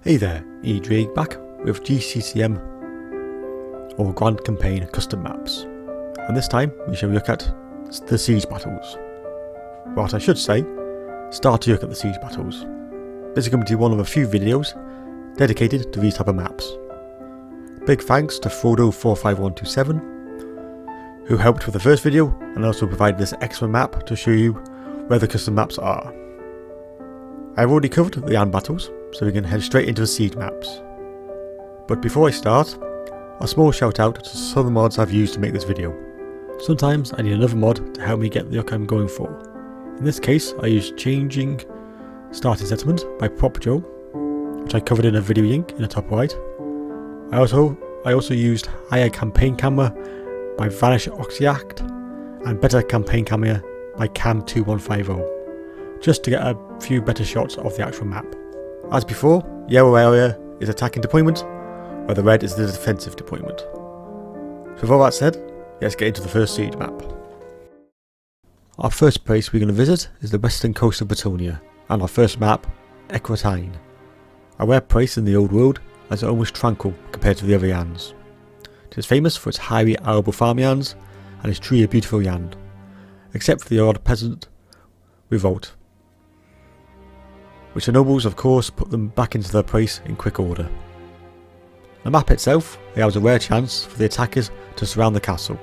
Hey there, Ddraig back with GCCM or Grand Campaign custom maps, and this time we shall look at the siege battles. What I should say, start to look at the siege battles. This is going to be one of a few videos dedicated to these type of maps. Big thanks to Frodo45127 who helped with the first video and also provided this extra map to show you where the custom maps are. I've already covered the land battles, so we can head straight into the siege maps. But before I start, a small shout out to some of the mods I've used to make this video. Sometimes I need another mod to help me get the look I'm going for. In this case I used Changing Starting Settlement by Impromptu, which I covered in a video link in the top right. I also used Higher Campaign Camera by Vanish Oxyact and Better Campaign Camera by Cam2150, just to get a few better shots of the actual map. As before, yellow area is attacking deployment, where the red is the defensive deployment. So with all that said, let's get into the first siege map. Our first place we're going to visit is the western coast of Badone, and our first map, Equatine. A rare place in the old world, as it's almost tranquil compared to the other lands. It is famous for its highly arable farmlands and its truly a beautiful land, except for the odd peasant revolt, which the nobles of course put them back into their place in quick order. The map itself allows a rare chance for the attackers to surround the castle.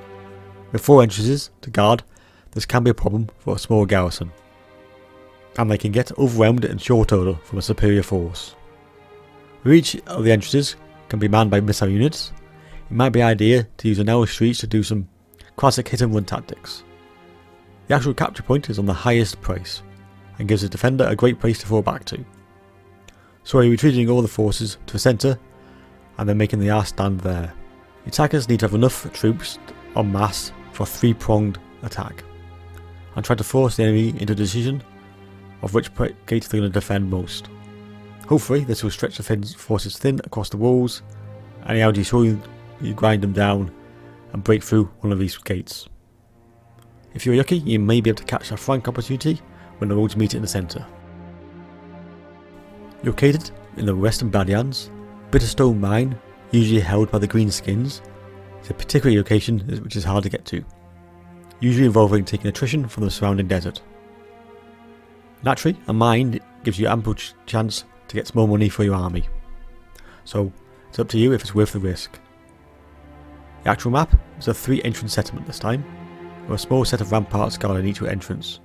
With 4 entrances to guard, this can be a problem for a small garrison, and they can get overwhelmed in short order from a superior force. With each of the entrances can be manned by missile units, it might be an idea to use a narrow streets to do some classic hit and run tactics. The actual capture point is on the highest place, and gives the defender a great place to fall back to. So we're retreating all the forces to the centre and then making the arse stand there. The attackers need to have enough troops en masse for a 3-pronged attack, and try to force the enemy into a decision of which gate they're going to defend most. Hopefully this will stretch the forces thin across the walls and allow you grind them down and break through one of these gates. If you're lucky, you may be able to catch a flank opportunity when the roads meet in the centre. Located in the western Badlands, Britta mine, usually held by the Greenskins, is a particular location which is hard to get to, usually involving taking attrition from the surrounding desert. Naturally, a mine gives you ample chance to get more money for your army, so it's up to you if it's worth the risk. The actual map is a 3-entrance settlement this time, with a small set of ramparts guarding each entrance.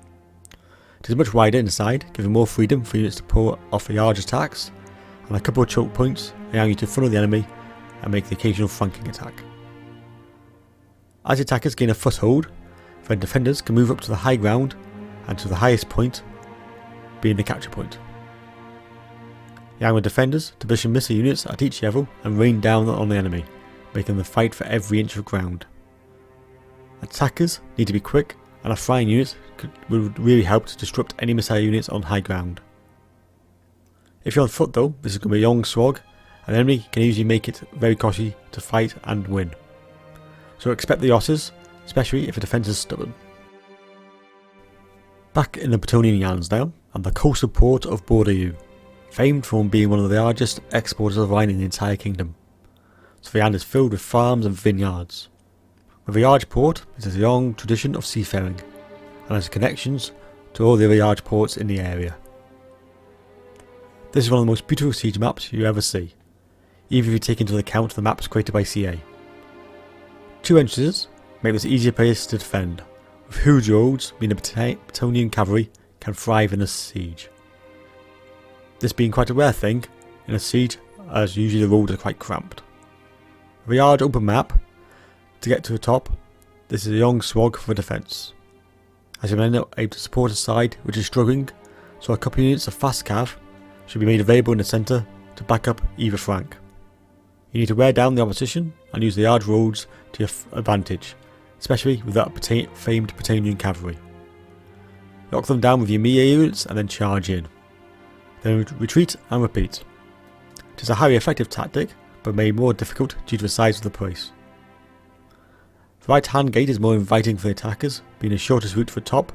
It is much wider inside, giving more freedom for units to pull off the large attacks, and a couple of choke points allowing you to funnel the enemy and make the occasional flanking attack. As the attackers gain a foothold, then defenders can move up to the high ground and to the highest point, being the capture point, allowing the defenders to position missile units at each level and rain down on the enemy, making them fight for every inch of ground. Attackers need to be quick, and a flying unit would really help to disrupt any missile units on high ground. If you're on foot though, this is going to be a long slog, and the enemy can usually make it very costly to fight and win. So expect the losses, especially if the defence is stubborn. Back in the Badonian lands now, and the coastal port of Bordeaux, famed for being one of the largest exporters of wine in the entire kingdom. So the land is filled with farms and vineyards. With the Archport, it has a long tradition of seafaring, and has connections to all the other large ports in the area. This is one of the most beautiful siege maps you ever see, even if you take into account the maps created by CA. 2 entrances make this easier place to defend, with huge roads meaning the Badonian cavalry can thrive in a siege. This being quite a rare thing in a siege, as usually the roads are quite cramped. With a large open map, to get to the top, this is a long slog for defence, as your men are able to support a side which is struggling, so a couple of units of fast cav should be made available in the centre to back up either flank. You need to wear down the opposition and use the large roads to your advantage, especially with that famed Badonian cavalry. Lock them down with your melee units and then charge in. Then retreat and repeat. It is a highly effective tactic, but made more difficult due to the size of the place. The right hand gate is more inviting for the attackers, being the shortest route for the top,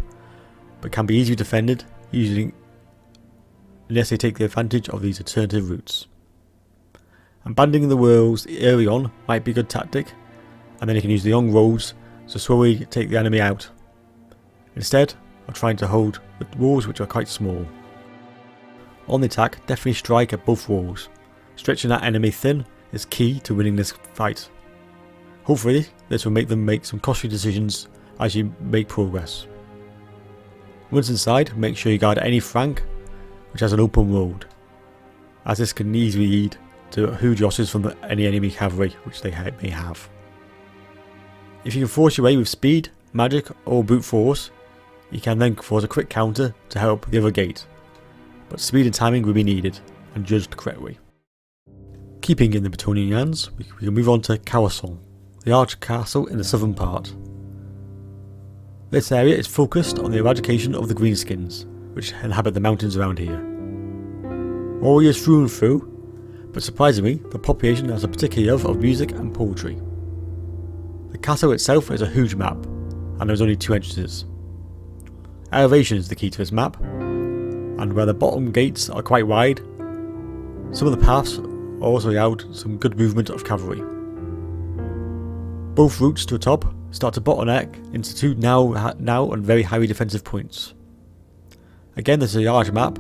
but can be easily defended unless they take the advantage of these alternative routes. Abandoning the walls early on might be a good tactic, and then you can use the long roads to slowly take the enemy out. Instead of trying to hold the walls which are quite small. On the attack, definitely strike at both walls. Stretching that enemy thin is key to winning this fight. Hopefully this will make them make some costly decisions as you make progress. Once inside, make sure you guard any flank which has an open road, as this can easily lead to huge losses from any enemy cavalry which they may have. If you can force your way with speed, magic or brute force, you can then force a quick counter to help the other gate, but speed and timing will be needed and judged correctly. Keeping in the Badonian hands, we can move on to Carolingia, the arch castle in the southern part. This area is focused on the eradication of the greenskins, which inhabit the mountains around here. Warriors through and through, but surprisingly the population has a particular love of music and poetry. The castle itself is a huge map, and there is only 2 entrances. Elevation is the key to this map, and where the bottom gates are quite wide, some of the paths also allowed some good movement of cavalry. Both routes to the top start to bottleneck into 2 now and very highly defensive points. Again, this is a large map,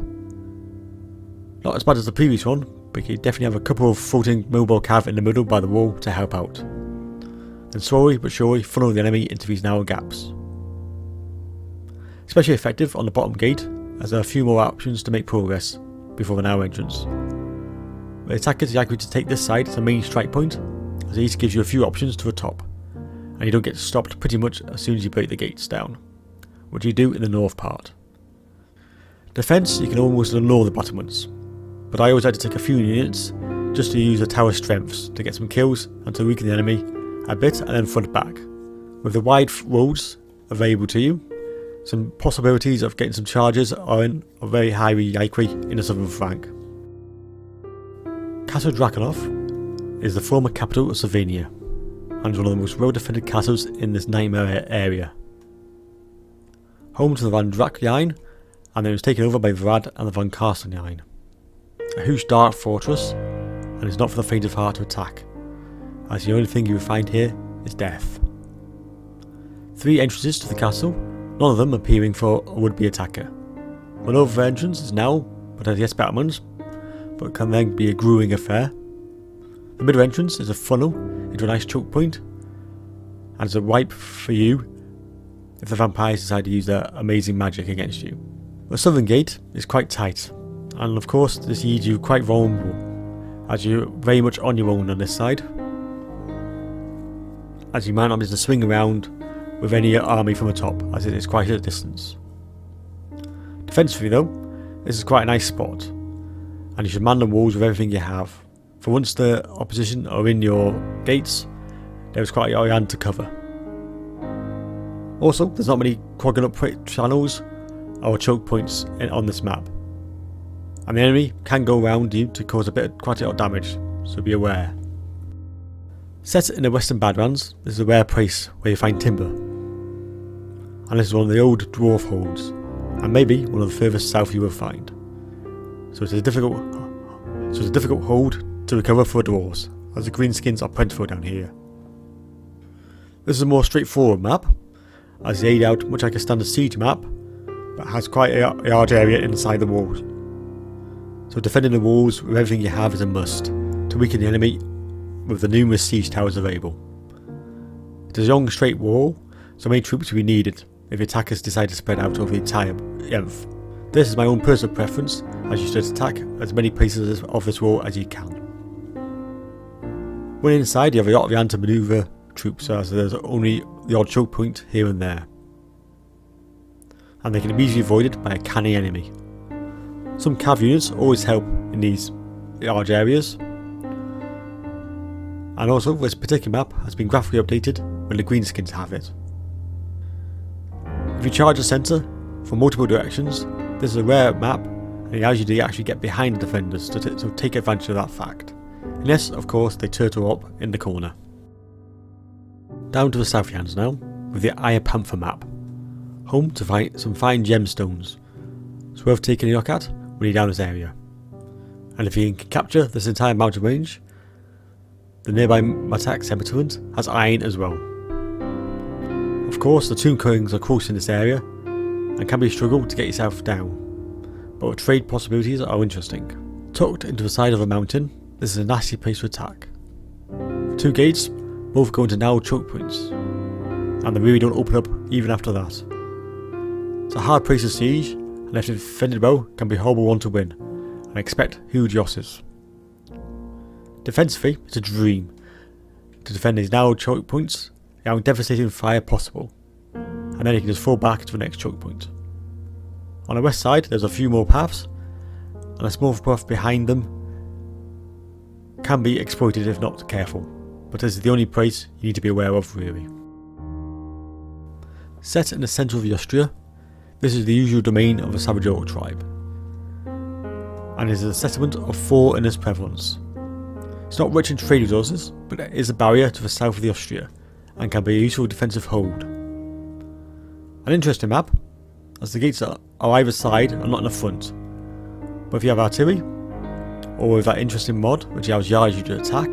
not as bad as the previous one, but you definitely have a couple of floating mobile cav in the middle by the wall to help out. Then slowly but surely funnel the enemy into these narrow gaps. Especially effective on the bottom gate, as there are a few more options to make progress before the narrow entrance. The attackers are likely to take this side as a main strike point, as it each gives you a few options to the top, and you don't get stopped pretty much as soon as you break the gates down, which you do in the north part. Defense, you can almost ignore the battlements, but I always like to take a few units just to use the tower strengths to get some kills and to weaken the enemy a bit and then front back. With the wide roads available to you, some possibilities of getting some charges are very highly likely in the southern flank. Castle Drakenhof is the former capital of Slovenia and is one of the most well defended castles in this nightmare area. Home to the Van Drak line, and it was taken over by Vrad and the Van Karsten line. A huge dark fortress, and it's not for the faint of heart to attack, as the only thing you will find here is death. 3 entrances to the castle, none of them appearing for a would-be attacker. One other entrance is now, but has yes battlements, but can then be a grueling affair. The middle entrance is a funnel into a nice choke point, and is a wipe for you if the vampires decide to use their amazing magic against you. The southern gate is quite tight, and of course this leaves you quite vulnerable, as you're very much on your own on this side, as you might not be able to swing around with any army from the top, as it is quite at a distance. Defensively though, this is quite a nice spot, and you should man the walls with everything you have, for once the opposition are in your gates, there is quite a land to cover. Also, there's not many clogging up channels or choke points on this map, and the enemy can go around you to cause quite a lot of damage, so be aware. Set in the Western Badlands, this is a rare place where you find timber, and this is one of the old dwarf holds, and maybe one of the furthest south you will find. So it's a difficult hold to recover for dwarves, as the greenskins are plentiful down here. This is a more straightforward map, as laid out much like a standard siege map, but has quite a large area inside the walls. So defending the walls with everything you have is a must, to weaken the enemy with the numerous siege towers available. It is a long straight wall, so many troops will be needed if the attackers decide to spread out over the entire length. This is my own personal preference, as you should attack as many places of this wall as you can. When inside, you have a lot of anti-maneuver troops, as there's only the odd choke point here and there, and they can be easily avoided by a canny enemy. Some cav units always help in these large areas, and also this particular map has been graphically updated when the greenskins have it. If you charge the centre from multiple directions, this is a rare map and it allows you to actually get behind the defenders, so take advantage of that fact. Unless, of course, they turtle up in the corner. Down to the south hands now, with the Aya Panther map. Home to some fine gemstones. It's worth taking a look at when you're down this area. And if you can capture this entire mountain range, the nearby Matak Cemetery has iron as well. Of course, the Tomb Kings are close in this area and can be a struggle to get yourself down, but trade possibilities are interesting. Tucked into the side of a mountain, this is a nasty place to attack. The 2 gates both go into narrow choke points, and they really don't open up even after that. It's a hard place to siege, and if defended well, can be a horrible one to win, and expect huge losses. Defensively, it's a dream to defend these narrow choke points, allowing devastating fire possible, and then you can just fall back to the next choke point. On the west side, there's a few more paths, and a small path behind them can be exploited if not careful, but this is the only place you need to be aware of really. Set in the centre of Austria, this is the usual domain of the Savage Orc tribe, and is a settlement of 4 in its prevalence. It's not rich in trade resources, but it is a barrier to the south of the Austria, and can be a useful defensive hold. An interesting map, as the gates are either side and not in the front, but if you have artillery, or with that interesting mod which allows yards you to attack,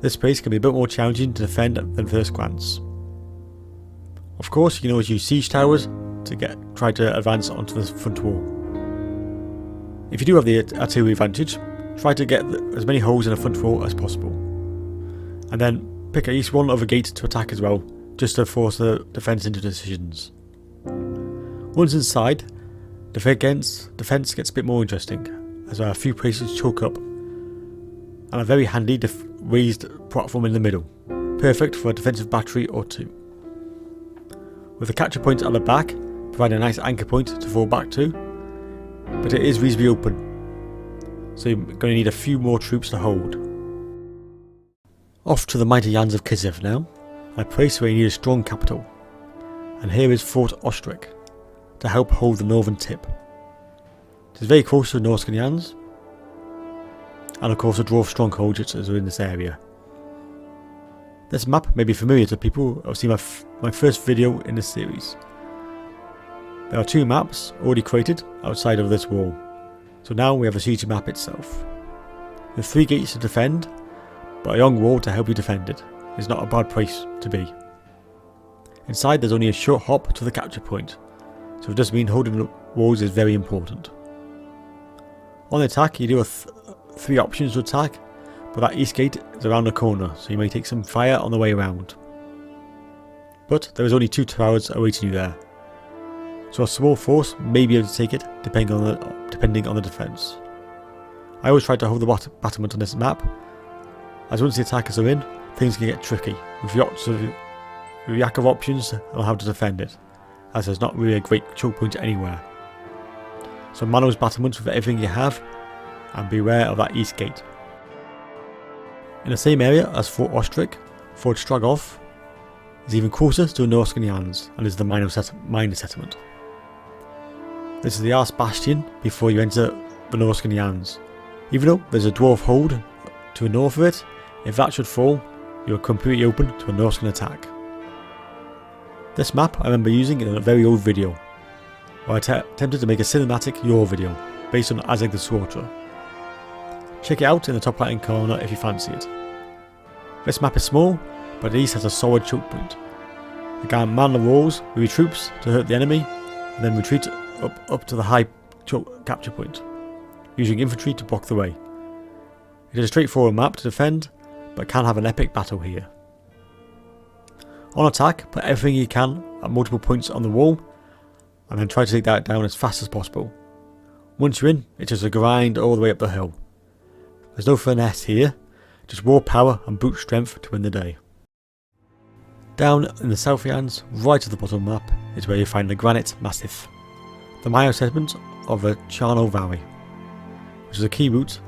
this place can be a bit more challenging to defend than first glance. Of course, you can always use siege towers to try to advance onto the front wall. If you do have the artillery advantage, try to get as many holes in the front wall as possible, and then pick at least one other gate to attack as well, just to force the defence into decisions. Once inside, the defence gets a bit more interesting, as there are a few places to choke up, and a very handy raised platform in the middle, perfect for a defensive battery or 2. With the capture point at the back, providing a nice anchor point to fall back to, but it is reasonably open, so you're going to need a few more troops to hold. Off to the mighty Jans of Kislev now, a place where you need a strong capital, and here is Fort Ostrich, to help hold the northern tip. It is very close to the Norscan Jans, and of course the dwarf strongholds are in this area. This map may be familiar to people who have seen my first video in this series. There are 2 maps already created outside of this wall, so now we have a siege map itself. With 3 gates to defend, but a young wall to help you defend it. It's not a bad place to be. Inside there's only a short hop to the capture point, so it does mean holding the walls is very important. On the attack you do have 3 options to attack, but that east gate is around the corner, so you may take some fire on the way around. But there is only 2 towers awaiting you there, so a small force may be able to take it depending on the defence. I always try to hold the battlement on this map, as once the attackers are in, things can get tricky, with the lack of options on how to defend it, as there's not really a great choke point anywhere. So man those battlements with everything you have, and beware of that east gate. In the same area as Fort Ostrich, Fort Stragov is even closer to the Norscan Jans and is the minor settlement. This is the last bastion before you enter the Norscan Jans. Even though there's a dwarf hold to the north of it, if that should fall, you are completely open to a Norscan attack. This map I remember using in a very old video, where I attempted to make a cinematic lore video based on Azeg the Slaughterer. Check it out in the top right hand corner if you fancy it. This map is small, but at least has a solid choke point. You can man the walls with your troops to hurt the enemy, and then retreat up to the high capture point, using infantry to block the way. It is a straightforward map to defend, but can have an epic battle here. On attack, put everything you can at multiple points on the wall, and then try to take that down as fast as possible. Once you're in, it's just a grind all the way up the hill. There's no finesse here, just raw power and brute strength to win the day. Down in the South Jans, right at the bottom of the map, is where you find the Granite Massif, the minor settlement of the Charnel Valley, which is a key route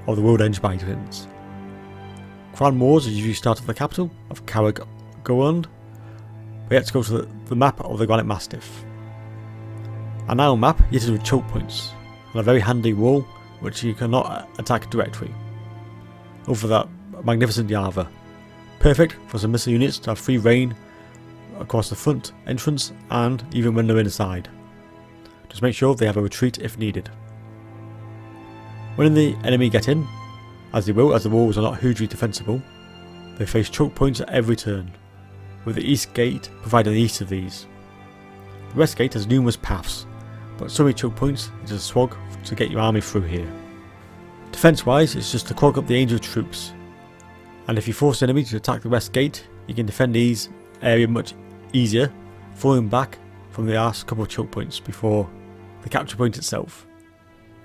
of the World End Bastions. Crown wars usually start at the capital of Carolingia, but let's go to the map of the Granite Massif. And now a map yet with choke points, and a very handy wall which you cannot attack directly, over that magnificent lava. Perfect for some missile units to have free reign across the front entrance and even when they're inside. Just make sure they have a retreat if needed. When the enemy get in, as they will, as the walls are not hugely defensible. They face choke points at every turn, with the east gate providing the east of these. The west gate has numerous paths, but so many choke points it is a slog to get your army through here. Defense wise, it's just to clog up the angel troops, and if you force the enemy to attack the west gate, you can defend these area much easier, falling back from the last couple of choke points before the capture point itself,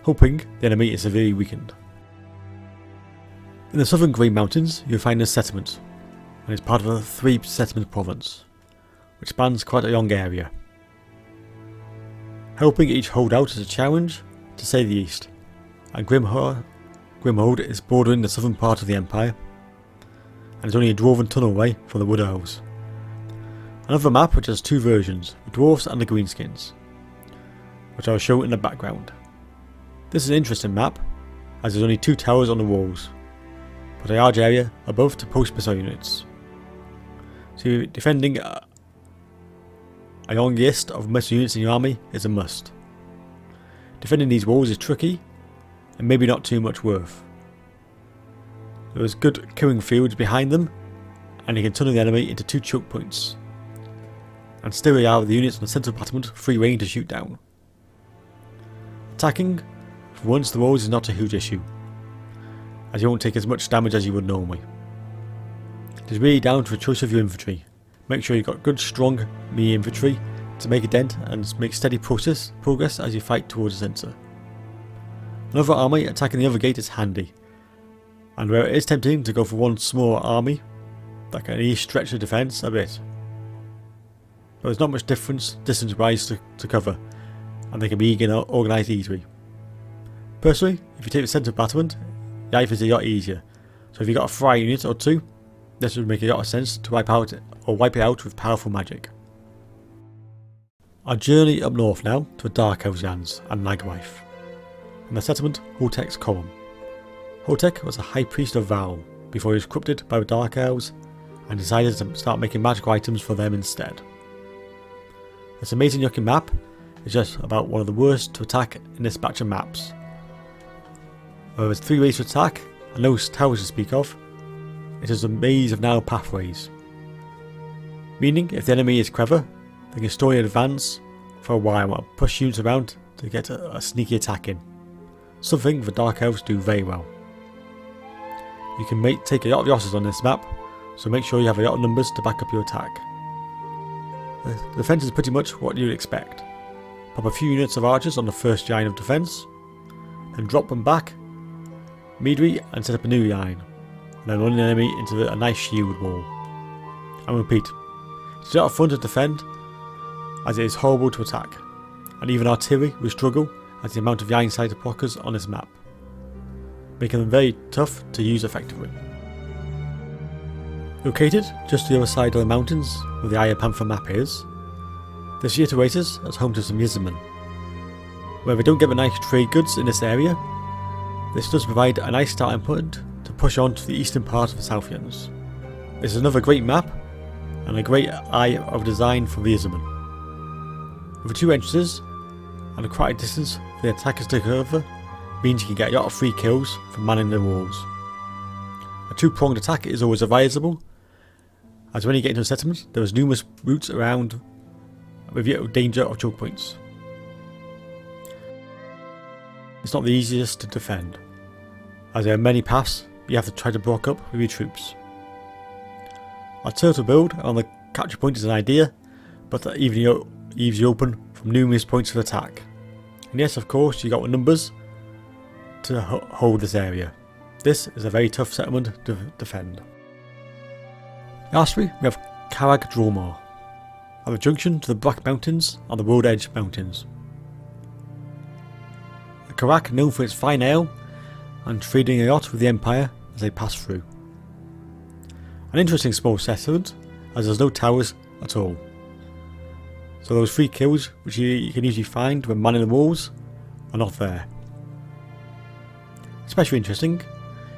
hoping the enemy is severely weakened. In the southern Green Mountains you'll find a settlement, and it's part of a 3-settlement province, which spans quite a long area. Helping each holdout is a challenge, to say the least, and Grimhold is bordering the southern part of the Empire, and is only a dwarven tunnel away from the Wood Elves. Another map which has 2 versions, the Dwarfs and the Greenskins, which I will show in the background. This is an interesting map, as there's only 2 towers on the walls, but a large area above to post missile units. So defending a long list of missile units in your army is a must. Defending these walls is tricky, and maybe not too much worth. There is good killing fields behind them, and you can tunnel the enemy into 2 choke points, and still allow the units on the central battlement free rein to shoot down. Attacking for once the walls is not a huge issue, as you won't take as much damage as you would normally. It is really down to the choice of your infantry. Make sure you've got good strong melee infantry to make a dent and make steady progress as you fight towards the centre. Another army attacking the other gate is handy, and where it is tempting to go for one small army, that can easily stretch the defence a bit. But there's not much difference distance wise to cover, and they can be organised easily. Personally, if you take the centre battlement, life is a lot easier, so if you've got a fry unit or 2, this would make a lot of sense to wipe it out with powerful magic. Our journey up north now to the Dark Elves lands and Nagwife, and the settlement Holtek's Column. Holtek was a high priest of Val before he was corrupted by the Dark Elves and decided to start making magical items for them instead. This amazing looking map is just about one of the worst to attack in this batch of maps. Where there's 3 ways to attack and no towers to speak of, it is a maze of narrow pathways. Meaning if the enemy is clever, they can store in advance for a while and push units around to get a sneaky attack in. Something the Dark Elves do very well. You can take a lot of losses on this map, so make sure you have a lot of numbers to back up your attack. The defence is pretty much what you'd expect. Pop a few units of archers on the first line of defence, then drop them back immediately and set up a new line, and then run the enemy into a nice shield wall. And repeat, it's a lot of fun to defend, as it is horrible to attack, and even artillery will struggle at the amount of line sight blockers on this map, making them very tough to use effectively. Located just to the other side of the mountains where the Iron Panther map is, the Theatre Oasis is home to some Yzermen. Where we don't get the nice trade goods in this area, this does provide a nice starting point to push on to the eastern part of the Southlands. This is another great map and a great eye of design for the Yzermen. With the 2 entrances and a quite distance for the attackers to cover means you can get a lot of free kills from manning the walls. A 2-pronged attack is always advisable, as when you get into a settlement there is numerous routes around with the danger of choke points. It's not the easiest to defend, as there are many paths you have to try to block up with your troops. Our turtle build on the capture point is an idea, but that even leaves you open from numerous points of attack. And yes, of course, you got the numbers to hold this area. This is a very tough settlement to defend. Lastly, we have Carag Dromar, at the junction to the Black Mountains and the Road Edge Mountains. The Carag known for its fine ale and trading a lot with the Empire as they pass through. An interesting small settlement, as there's no towers at all. So those 3 kills which you can usually find when manning the walls are not there. Especially interesting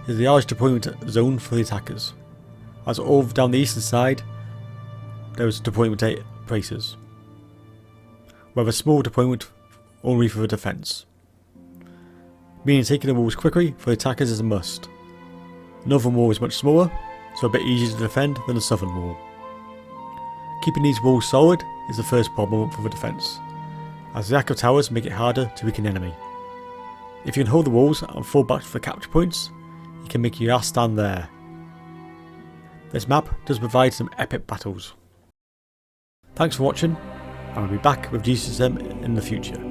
is the large deployment zone for the attackers, as all down the eastern side there is deployment places, with a small deployment only for the defence. Meaning taking the walls quickly for the attackers is a must, The northern wall is much smaller, so a bit easier to defend than the southern wall. Keeping these walls solid is the first problem for the defence, as the lack of towers make it harder to weaken the enemy. If you can hold the walls and fall back for the capture points, you can make your ass stand there. This map does provide some epic battles. Thanks for watching, and I'll be back with GCCM in the future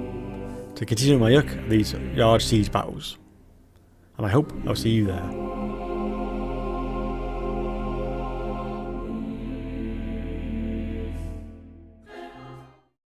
to continue my look at these large siege battles, and I hope I'll see you there.